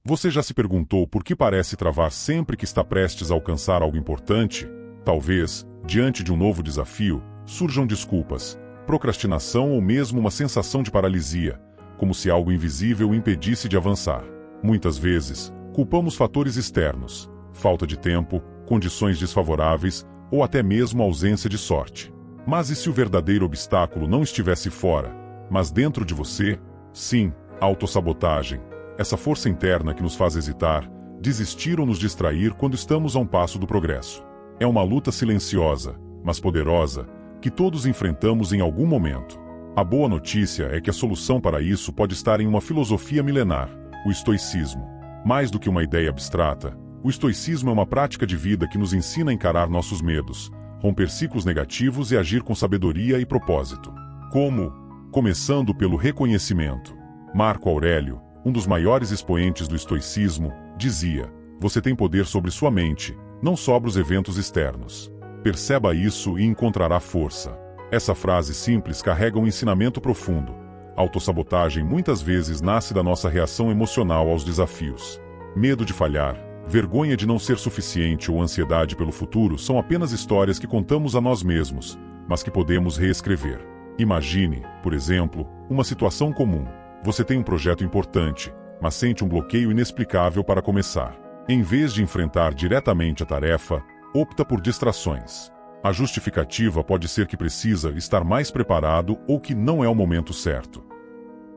Você já se perguntou por que parece travar sempre que está prestes a alcançar algo importante? Talvez, diante de um novo desafio, surjam desculpas, procrastinação ou mesmo uma sensação de paralisia, como se algo invisível o impedisse de avançar. Muitas vezes, culpamos fatores externos, falta de tempo, condições desfavoráveis ou até mesmo ausência de sorte. Mas e se o verdadeiro obstáculo não estivesse fora, mas dentro de você? Sim, a autossabotagem, essa força interna que nos faz hesitar, desistir ou nos distrair quando estamos a um passo do progresso. É uma luta silenciosa, mas poderosa, que todos enfrentamos em algum momento. A boa notícia é que a solução para isso pode estar em uma filosofia milenar, o estoicismo. Mais do que uma ideia abstrata, o estoicismo é uma prática de vida que nos ensina a encarar nossos medos, romper ciclos negativos e agir com sabedoria e propósito. Como? Começando pelo reconhecimento. Marco Aurélio, um dos maiores expoentes do estoicismo, dizia: você tem poder sobre sua mente, não sobre os eventos externos. Perceba isso e encontrará força. Essa frase simples carrega um ensinamento profundo. A autossabotagem muitas vezes nasce da nossa reação emocional aos desafios. Medo de falhar, vergonha de não ser suficiente ou ansiedade pelo futuro são apenas histórias que contamos a nós mesmos, mas que podemos reescrever. Imagine, por exemplo, uma situação comum. Você tem um projeto importante, mas sente um bloqueio inexplicável para começar. Em vez de enfrentar diretamente a tarefa, opta por distrações. A justificativa pode ser que precisa estar mais preparado ou que não é o momento certo.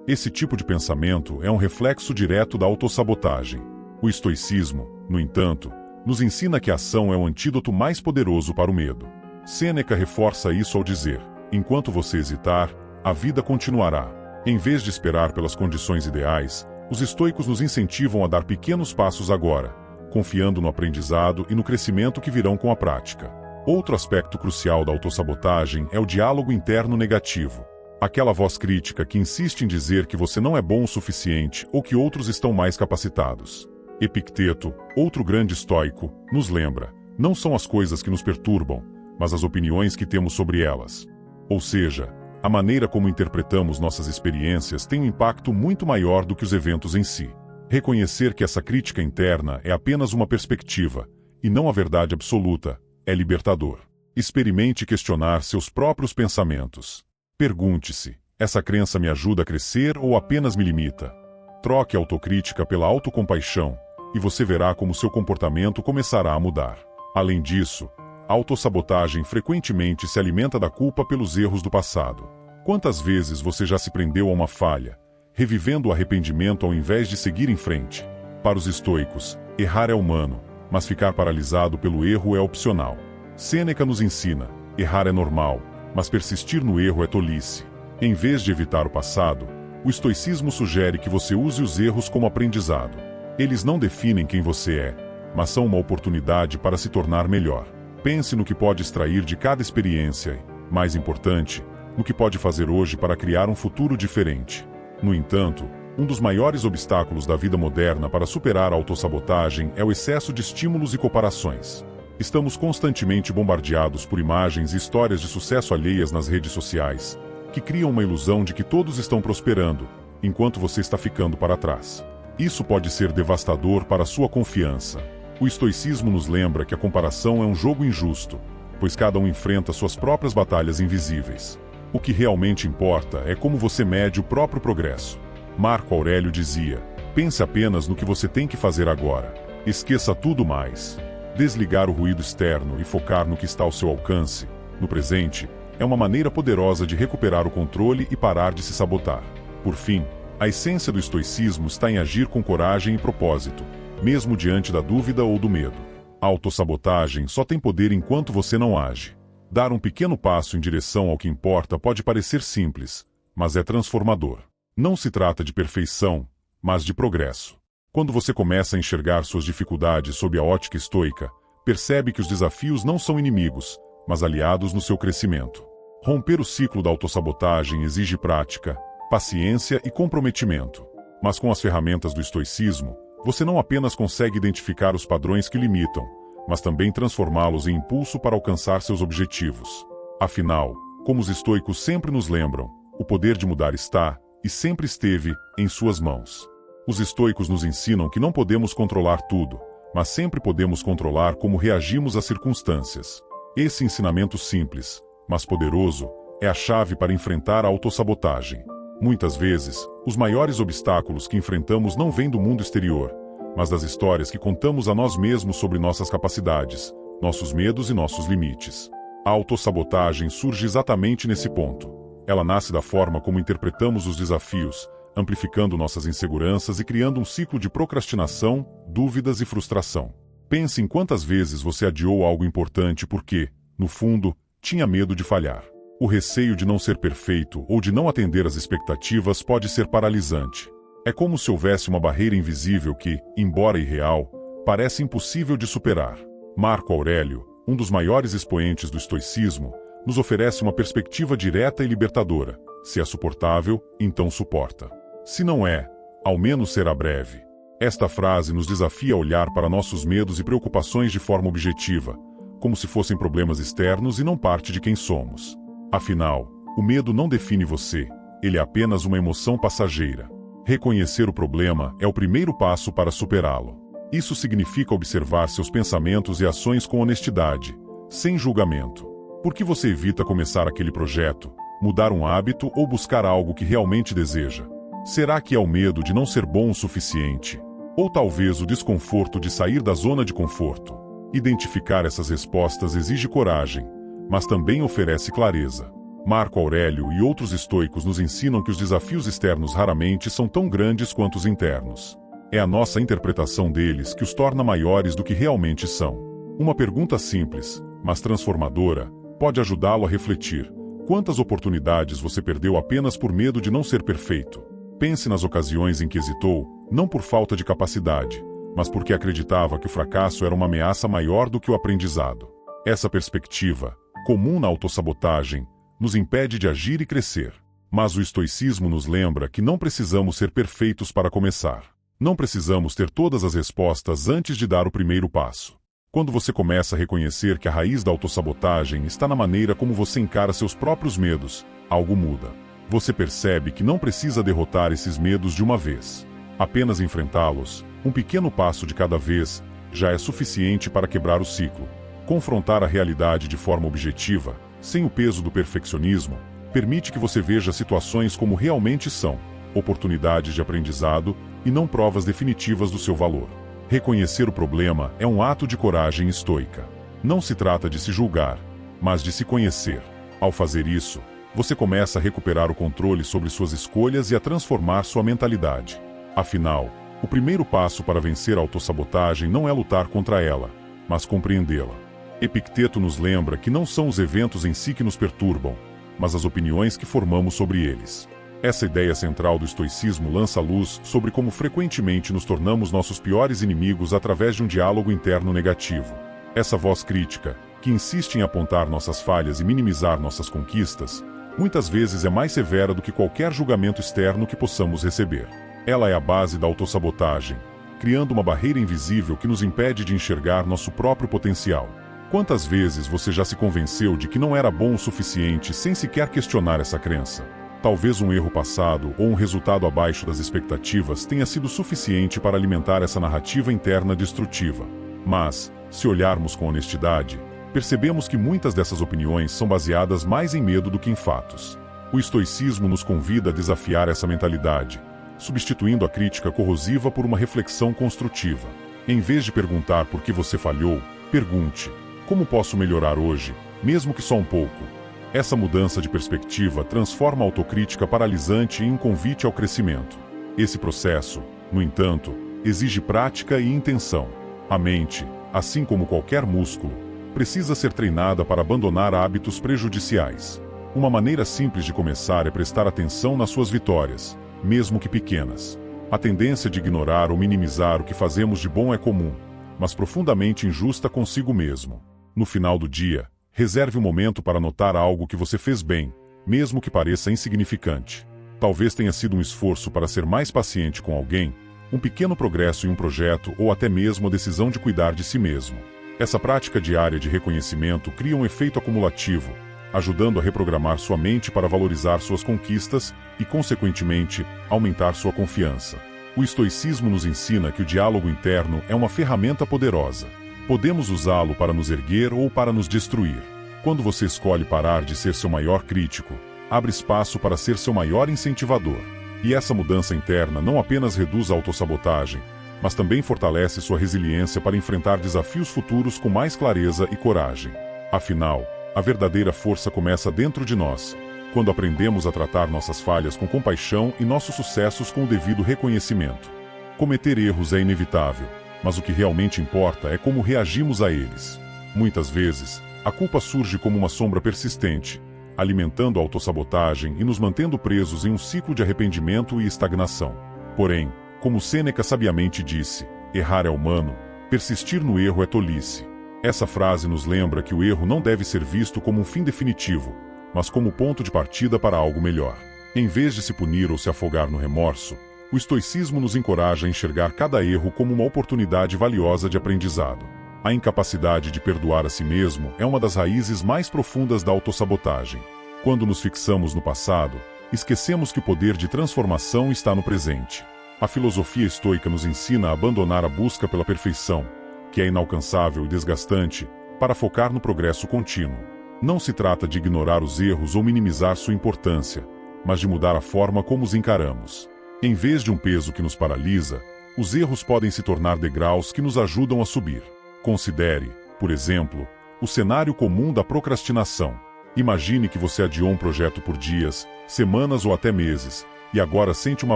Esse tipo de pensamento é um reflexo direto da autossabotagem. O estoicismo, no entanto, nos ensina que a ação é o antídoto mais poderoso para o medo. Sêneca reforça isso ao dizer: enquanto você hesitar, a vida continuará. Em vez de esperar pelas condições ideais, os estoicos nos incentivam a dar pequenos passos agora, confiando no aprendizado e no crescimento que virão com a prática. Outro aspecto crucial da autossabotagem é o diálogo interno negativo. Aquela voz crítica que insiste em dizer que você não é bom o suficiente ou que outros estão mais capacitados. Epicteto, outro grande estoico, nos lembra: não são as coisas que nos perturbam, mas as opiniões que temos sobre elas. Ou seja, a maneira como interpretamos nossas experiências tem um impacto muito maior do que os eventos em si. Reconhecer que essa crítica interna é apenas uma perspectiva, e não a verdade absoluta, é libertador. Experimente questionar seus próprios pensamentos. Pergunte-se: essa crença me ajuda a crescer ou apenas me limita? Troque a autocrítica pela autocompaixão, e você verá como seu comportamento começará a mudar. Além disso, a autossabotagem frequentemente se alimenta da culpa pelos erros do passado. Quantas vezes você já se prendeu a uma falha, revivendo o arrependimento ao invés de seguir em frente? Para os estoicos, errar é humano, mas ficar paralisado pelo erro é opcional. Sêneca nos ensina: errar é normal, mas persistir no erro é tolice. Em vez de evitar o passado, o estoicismo sugere que você use os erros como aprendizado. Eles não definem quem você é, mas são uma oportunidade para se tornar melhor. Pense no que pode extrair de cada experiência e, mais importante, no que pode fazer hoje para criar um futuro diferente. No entanto, um dos maiores obstáculos da vida moderna para superar a autossabotagem é o excesso de estímulos e comparações. Estamos constantemente bombardeados por imagens e histórias de sucesso alheias nas redes sociais, que criam uma ilusão de que todos estão prosperando, enquanto você está ficando para trás. Isso pode ser devastador para a sua confiança. O estoicismo nos lembra que a comparação é um jogo injusto, pois cada um enfrenta suas próprias batalhas invisíveis. O que realmente importa é como você mede o próprio progresso. Marco Aurélio dizia: pense apenas no que você tem que fazer agora. Esqueça tudo mais. Desligar o ruído externo e focar no que está ao seu alcance, no presente, é uma maneira poderosa de recuperar o controle e parar de se sabotar. Por fim, a essência do estoicismo está em agir com coragem e propósito, mesmo diante da dúvida ou do medo. A autossabotagem só tem poder enquanto você não age. Dar um pequeno passo em direção ao que importa pode parecer simples, mas é transformador. Não se trata de perfeição, mas de progresso. Quando você começa a enxergar suas dificuldades sob a ótica estoica, percebe que os desafios não são inimigos, mas aliados no seu crescimento. Romper o ciclo da autossabotagem exige prática, paciência e comprometimento. Mas com as ferramentas do estoicismo, você não apenas consegue identificar os padrões que limitam, mas também transformá-los em impulso para alcançar seus objetivos. Afinal, como os estoicos sempre nos lembram, o poder de mudar está, e sempre esteve, em suas mãos. Os estoicos nos ensinam que não podemos controlar tudo, mas sempre podemos controlar como reagimos às circunstâncias. Esse ensinamento simples, mas poderoso, é a chave para enfrentar a autossabotagem. Muitas vezes, os maiores obstáculos que enfrentamos não vêm do mundo exterior, mas das histórias que contamos a nós mesmos sobre nossas capacidades, nossos medos e nossos limites. A autossabotagem surge exatamente nesse ponto. Ela nasce da forma como interpretamos os desafios, amplificando nossas inseguranças e criando um ciclo de procrastinação, dúvidas e frustração. Pense em quantas vezes você adiou algo importante porque, no fundo, tinha medo de falhar. O receio de não ser perfeito ou de não atender às expectativas pode ser paralisante. É como se houvesse uma barreira invisível que, embora irreal, parece impossível de superar. Marco Aurélio, um dos maiores expoentes do estoicismo, nos oferece uma perspectiva direta e libertadora. Se é suportável, então suporta. Se não é, ao menos será breve. Esta frase nos desafia a olhar para nossos medos e preocupações de forma objetiva, como se fossem problemas externos e não parte de quem somos. Afinal, o medo não define você, ele é apenas uma emoção passageira. Reconhecer o problema é o primeiro passo para superá-lo. Isso significa observar seus pensamentos e ações com honestidade, sem julgamento. Por que você evita começar aquele projeto, mudar um hábito ou buscar algo que realmente deseja? Será que é o medo de não ser bom o suficiente? Ou talvez o desconforto de sair da zona de conforto? Identificar essas respostas exige coragem, mas também oferece clareza. Marco Aurélio e outros estoicos nos ensinam que os desafios externos raramente são tão grandes quanto os internos. É a nossa interpretação deles que os torna maiores do que realmente são. Uma pergunta simples, mas transformadora, pode ajudá-lo a refletir. Quantas oportunidades você perdeu apenas por medo de não ser perfeito? Pense nas ocasiões em que hesitou, não por falta de capacidade, mas porque acreditava que o fracasso era uma ameaça maior do que o aprendizado. Essa perspectiva, comum na autossabotagem, nos impede de agir e crescer. Mas o estoicismo nos lembra que não precisamos ser perfeitos para começar. Não precisamos ter todas as respostas antes de dar o primeiro passo. Quando você começa a reconhecer que a raiz da autossabotagem está na maneira como você encara seus próprios medos, algo muda. Você percebe que não precisa derrotar esses medos de uma vez. Apenas enfrentá-los, um pequeno passo de cada vez, já é suficiente para quebrar o ciclo. Confrontar a realidade de forma objetiva, sem o peso do perfeccionismo, permite que você veja situações como realmente são, oportunidades de aprendizado e não provas definitivas do seu valor. Reconhecer o problema é um ato de coragem estoica. Não se trata de se julgar, mas de se conhecer. Ao fazer isso, você começa a recuperar o controle sobre suas escolhas e a transformar sua mentalidade. Afinal, o primeiro passo para vencer a autossabotagem não é lutar contra ela, mas compreendê-la. Epicteto nos lembra que não são os eventos em si que nos perturbam, mas as opiniões que formamos sobre eles. Essa ideia central do estoicismo lança luz sobre como frequentemente nos tornamos nossos piores inimigos através de um diálogo interno negativo. Essa voz crítica, que insiste em apontar nossas falhas e minimizar nossas conquistas, muitas vezes é mais severa do que qualquer julgamento externo que possamos receber. Ela é a base da autossabotagem, criando uma barreira invisível que nos impede de enxergar nosso próprio potencial. Quantas vezes você já se convenceu de que não era bom o suficiente sem sequer questionar essa crença? Talvez um erro passado ou um resultado abaixo das expectativas tenha sido suficiente para alimentar essa narrativa interna destrutiva. Mas, se olharmos com honestidade, percebemos que muitas dessas opiniões são baseadas mais em medo do que em fatos. O estoicismo nos convida a desafiar essa mentalidade, substituindo a crítica corrosiva por uma reflexão construtiva. Em vez de perguntar por que você falhou, pergunte: como posso melhorar hoje, mesmo que só um pouco? Essa mudança de perspectiva transforma a autocrítica paralisante em um convite ao crescimento. Esse processo, no entanto, exige prática e intenção. A mente, assim como qualquer músculo, precisa ser treinada para abandonar hábitos prejudiciais. Uma maneira simples de começar é prestar atenção nas suas vitórias, mesmo que pequenas. A tendência de ignorar ou minimizar o que fazemos de bom é comum, mas profundamente injusta consigo mesmo. No final do dia, reserve um momento para notar algo que você fez bem, mesmo que pareça insignificante. Talvez tenha sido um esforço para ser mais paciente com alguém, um pequeno progresso em um projeto ou até mesmo a decisão de cuidar de si mesmo. Essa prática diária de reconhecimento cria um efeito acumulativo, ajudando a reprogramar sua mente para valorizar suas conquistas e, consequentemente, aumentar sua confiança. O estoicismo nos ensina que o diálogo interno é uma ferramenta poderosa. Podemos usá-lo para nos erguer ou para nos destruir. Quando você escolhe parar de ser seu maior crítico, abre espaço para ser seu maior incentivador. E essa mudança interna não apenas reduz a autossabotagem, mas também fortalece sua resiliência para enfrentar desafios futuros com mais clareza e coragem. Afinal, a verdadeira força começa dentro de nós, quando aprendemos a tratar nossas falhas com compaixão e nossos sucessos com o devido reconhecimento. Cometer erros é inevitável, mas o que realmente importa é como reagimos a eles. Muitas vezes, a culpa surge como uma sombra persistente, alimentando a autossabotagem e nos mantendo presos em um ciclo de arrependimento e estagnação. Porém, como Sêneca sabiamente disse, errar é humano, persistir no erro é tolice. Essa frase nos lembra que o erro não deve ser visto como um fim definitivo, mas como ponto de partida para algo melhor. Em vez de se punir ou se afogar no remorso, o estoicismo nos encoraja a enxergar cada erro como uma oportunidade valiosa de aprendizado. A incapacidade de perdoar a si mesmo é uma das raízes mais profundas da autossabotagem. Quando nos fixamos no passado, esquecemos que o poder de transformação está no presente. A filosofia estoica nos ensina a abandonar a busca pela perfeição, que é inalcançável e desgastante, para focar no progresso contínuo. Não se trata de ignorar os erros ou minimizar sua importância, mas de mudar a forma como os encaramos. Em vez de um peso que nos paralisa, os erros podem se tornar degraus que nos ajudam a subir. Considere, por exemplo, o cenário comum da procrastinação. Imagine que você adiou um projeto por dias, semanas ou até meses, e agora sente uma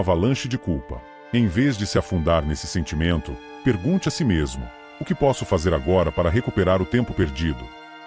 avalanche de culpa. Em vez de se afundar nesse sentimento, pergunte a si mesmo: o que posso fazer agora para recuperar o tempo perdido?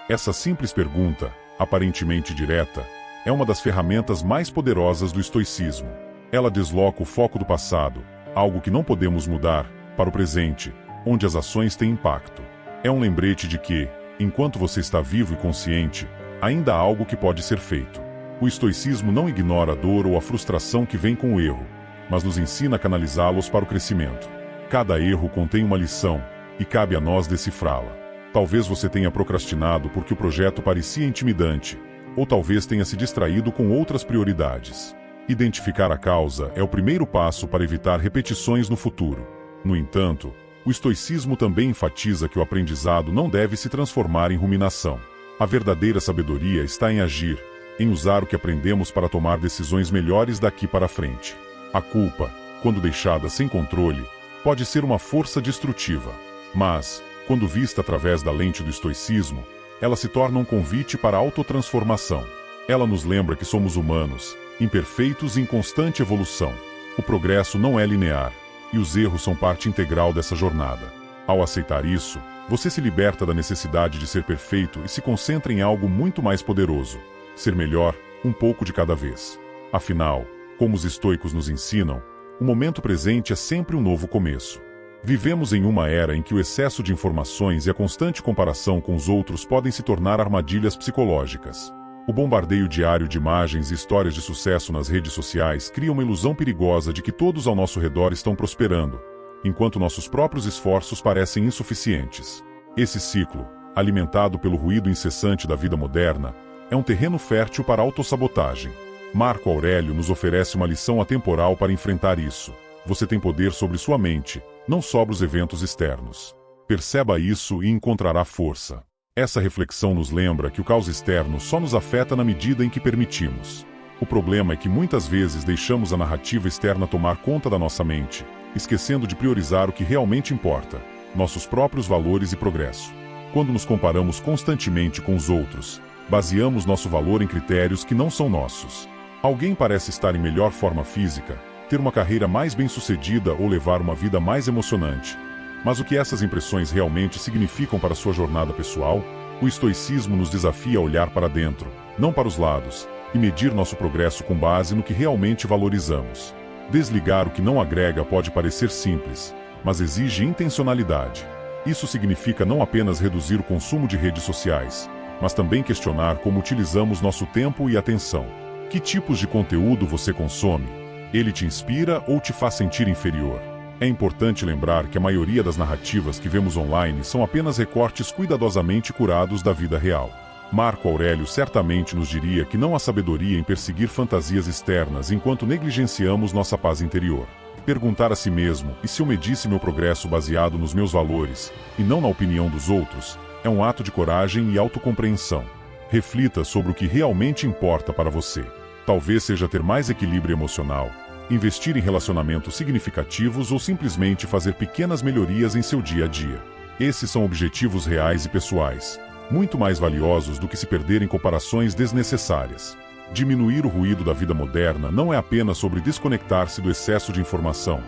Essa simples pergunta, aparentemente direta, é uma das ferramentas mais poderosas do estoicismo. Ela desloca o foco do passado, algo que não podemos mudar, para o presente, onde as ações têm impacto. É um lembrete de que, enquanto você está vivo e consciente, ainda há algo que pode ser feito. O estoicismo não ignora a dor ou a frustração que vem com o erro, mas nos ensina a canalizá-los para o crescimento. Cada erro contém uma lição, e cabe a nós decifrá-la. Talvez você tenha procrastinado porque o projeto parecia intimidante, ou talvez tenha se distraído com outras prioridades. Identificar a causa é o primeiro passo para evitar repetições no futuro. No entanto, o estoicismo também enfatiza que o aprendizado não deve se transformar em ruminação. A verdadeira sabedoria está em agir, em usar o que aprendemos para tomar decisões melhores daqui para frente. A culpa, quando deixada sem controle, pode ser uma força destrutiva. Mas, quando vista através da lente do estoicismo, ela se torna um convite para a autotransformação. Ela nos lembra que somos humanos, imperfeitos e em constante evolução. O progresso não é linear, e os erros são parte integral dessa jornada. Ao aceitar isso, você se liberta da necessidade de ser perfeito e se concentra em algo muito mais poderoso: ser melhor, um pouco de cada vez. Afinal, como os estoicos nos ensinam, o momento presente é sempre um novo começo. Vivemos em uma era em que o excesso de informações e a constante comparação com os outros podem se tornar armadilhas psicológicas. O bombardeio diário de imagens e histórias de sucesso nas redes sociais cria uma ilusão perigosa de que todos ao nosso redor estão prosperando, enquanto nossos próprios esforços parecem insuficientes. Esse ciclo, alimentado pelo ruído incessante da vida moderna, é um terreno fértil para a autossabotagem. Marco Aurélio nos oferece uma lição atemporal para enfrentar isso. Você tem poder sobre sua mente, não sobre os eventos externos. Perceba isso e encontrará força. Essa reflexão nos lembra que o caos externo só nos afeta na medida em que permitimos. O problema é que muitas vezes deixamos a narrativa externa tomar conta da nossa mente, esquecendo de priorizar o que realmente importa: nossos próprios valores e progresso. Quando nos comparamos constantemente com os outros, baseamos nosso valor em critérios que não são nossos. Alguém parece estar em melhor forma física, ter uma carreira mais bem-sucedida ou levar uma vida mais emocionante. Mas o que essas impressões realmente significam para sua jornada pessoal? O estoicismo nos desafia a olhar para dentro, não para os lados, e medir nosso progresso com base no que realmente valorizamos. Desligar o que não agrega pode parecer simples, mas exige intencionalidade. Isso significa não apenas reduzir o consumo de redes sociais, mas também questionar como utilizamos nosso tempo e atenção. Que tipos de conteúdo você consome? Ele te inspira ou te faz sentir inferior? É importante lembrar que a maioria das narrativas que vemos online são apenas recortes cuidadosamente curados da vida real. Marco Aurélio certamente nos diria que não há sabedoria em perseguir fantasias externas enquanto negligenciamos nossa paz interior. Perguntar a si mesmo, e se eu medisse meu progresso baseado nos meus valores, e não na opinião dos outros, é um ato de coragem e autocompreensão. Reflita sobre o que realmente importa para você. Talvez seja ter mais equilíbrio emocional, investir em relacionamentos significativos ou simplesmente fazer pequenas melhorias em seu dia a dia. Esses são objetivos reais e pessoais, muito mais valiosos do que se perder em comparações desnecessárias. Diminuir o ruído da vida moderna não é apenas sobre desconectar-se do excesso de informação,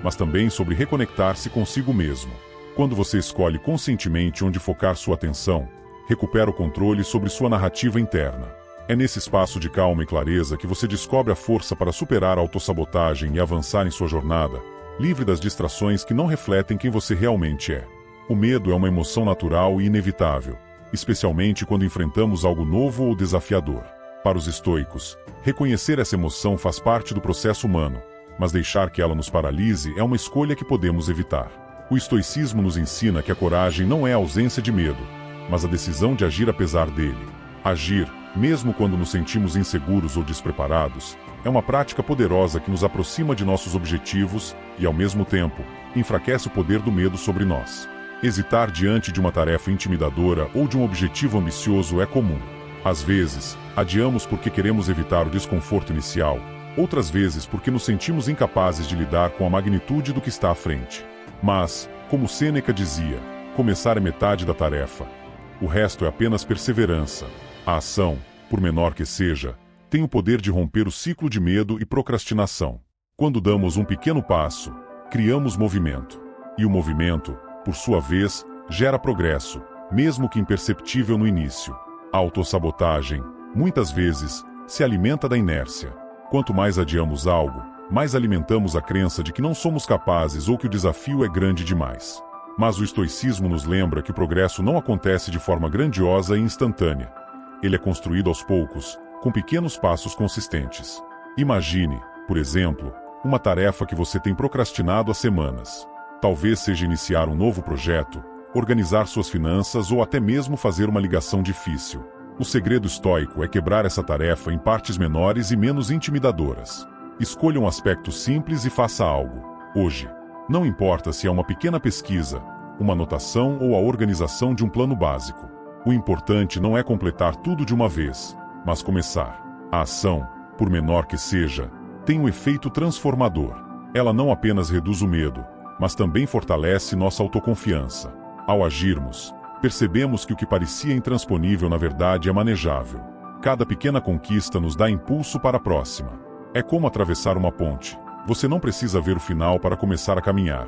mas também sobre reconectar-se consigo mesmo. Quando você escolhe conscientemente onde focar sua atenção, recupera o controle sobre sua narrativa interna. É nesse espaço de calma e clareza que você descobre a força para superar a autossabotagem e avançar em sua jornada, livre das distrações que não refletem quem você realmente é. O medo é uma emoção natural e inevitável, especialmente quando enfrentamos algo novo ou desafiador. Para os estoicos, reconhecer essa emoção faz parte do processo humano, mas deixar que ela nos paralise é uma escolha que podemos evitar. O estoicismo nos ensina que a coragem não é a ausência de medo, mas a decisão de agir apesar dele. Agir, mesmo quando nos sentimos inseguros ou despreparados, é uma prática poderosa que nos aproxima de nossos objetivos e, ao mesmo tempo, enfraquece o poder do medo sobre nós. Hesitar diante de uma tarefa intimidadora ou de um objetivo ambicioso é comum. Às vezes, adiamos porque queremos evitar o desconforto inicial, outras vezes porque nos sentimos incapazes de lidar com a magnitude do que está à frente. Mas, como Sêneca dizia, começar é metade da tarefa. O resto é apenas perseverança. A ação, por menor que seja, tem o poder de romper o ciclo de medo e procrastinação. Quando damos um pequeno passo, criamos movimento. E o movimento, por sua vez, gera progresso, mesmo que imperceptível no início. A autossabotagem, muitas vezes, se alimenta da inércia. Quanto mais adiamos algo, mais alimentamos a crença de que não somos capazes ou que o desafio é grande demais. Mas o estoicismo nos lembra que o progresso não acontece de forma grandiosa e instantânea. Ele é construído aos poucos, com pequenos passos consistentes. Imagine, por exemplo, uma tarefa que você tem procrastinado há semanas. Talvez seja iniciar um novo projeto, organizar suas finanças ou até mesmo fazer uma ligação difícil. O segredo estoico é quebrar essa tarefa em partes menores e menos intimidadoras. Escolha um aspecto simples e faça algo, hoje. Não importa se é uma pequena pesquisa, uma anotação ou a organização de um plano básico. O importante não é completar tudo de uma vez, mas começar. A ação, por menor que seja, tem um efeito transformador. Ela não apenas reduz o medo, mas também fortalece nossa autoconfiança. Ao agirmos, percebemos que o que parecia intransponível na verdade é manejável. Cada pequena conquista nos dá impulso para a próxima. É como atravessar uma ponte. Você não precisa ver o final para começar a caminhar.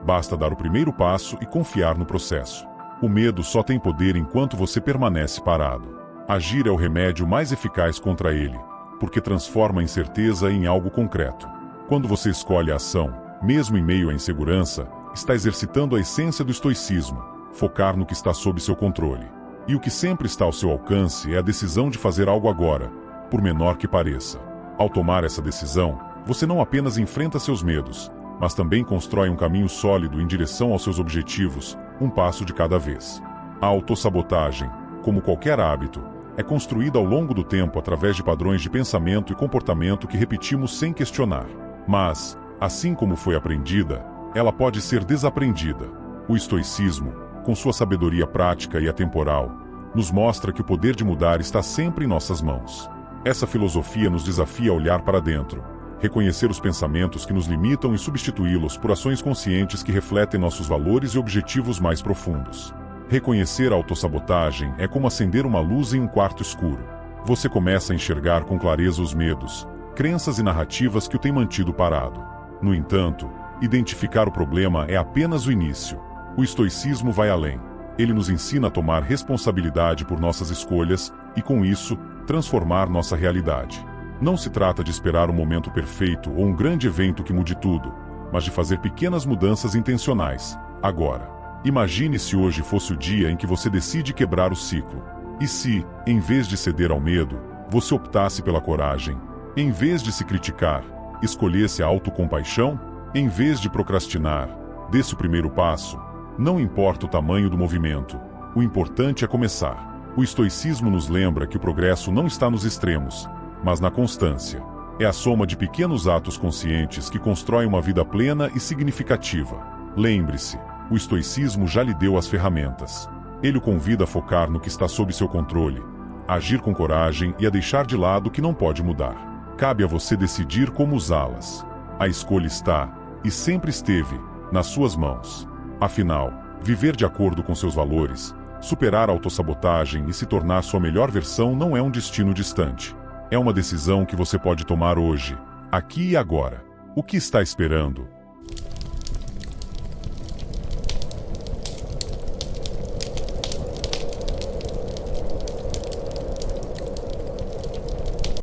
Basta dar o primeiro passo e confiar no processo. O medo só tem poder enquanto você permanece parado. Agir é o remédio mais eficaz contra ele, porque transforma a incerteza em algo concreto. Quando você escolhe a ação, mesmo em meio à insegurança, está exercitando a essência do estoicismo, focar no que está sob seu controle. E o que sempre está ao seu alcance é a decisão de fazer algo agora, por menor que pareça. Ao tomar essa decisão, você não apenas enfrenta seus medos, mas também constrói um caminho sólido em direção aos seus objetivos, um passo de cada vez. A autossabotagem, como qualquer hábito, é construída ao longo do tempo através de padrões de pensamento e comportamento que repetimos sem questionar. Mas, assim como foi aprendida, ela pode ser desaprendida. O estoicismo, com sua sabedoria prática e atemporal, nos mostra que o poder de mudar está sempre em nossas mãos. Essa filosofia nos desafia a olhar para dentro, reconhecer os pensamentos que nos limitam e substituí-los por ações conscientes que refletem nossos valores e objetivos mais profundos. Reconhecer a autossabotagem é como acender uma luz em um quarto escuro. Você começa a enxergar com clareza os medos, crenças e narrativas que o têm mantido parado. No entanto, identificar o problema é apenas o início. O estoicismo vai além. Ele nos ensina a tomar responsabilidade por nossas escolhas e, com isso, transformar nossa realidade. Não se trata de esperar um momento perfeito ou um grande evento que mude tudo, mas de fazer pequenas mudanças intencionais, agora. Imagine se hoje fosse o dia em que você decide quebrar o ciclo. E se, em vez de ceder ao medo, você optasse pela coragem? Em vez de se criticar, escolhesse a autocompaixão? Em vez de procrastinar, desse o primeiro passo? Não importa o tamanho do movimento, o importante é começar. O estoicismo nos lembra que o progresso não está nos extremos, mas na constância. É a soma de pequenos atos conscientes que constroem uma vida plena e significativa. Lembre-se, o estoicismo já lhe deu as ferramentas. Ele o convida a focar no que está sob seu controle, a agir com coragem e a deixar de lado o que não pode mudar. Cabe a você decidir como usá-las. A escolha está, e sempre esteve, nas suas mãos. Afinal, viver de acordo com seus valores, superar a autossabotagem e se tornar sua melhor versão não é um destino distante. É uma decisão que você pode tomar hoje, aqui e agora. O que está esperando?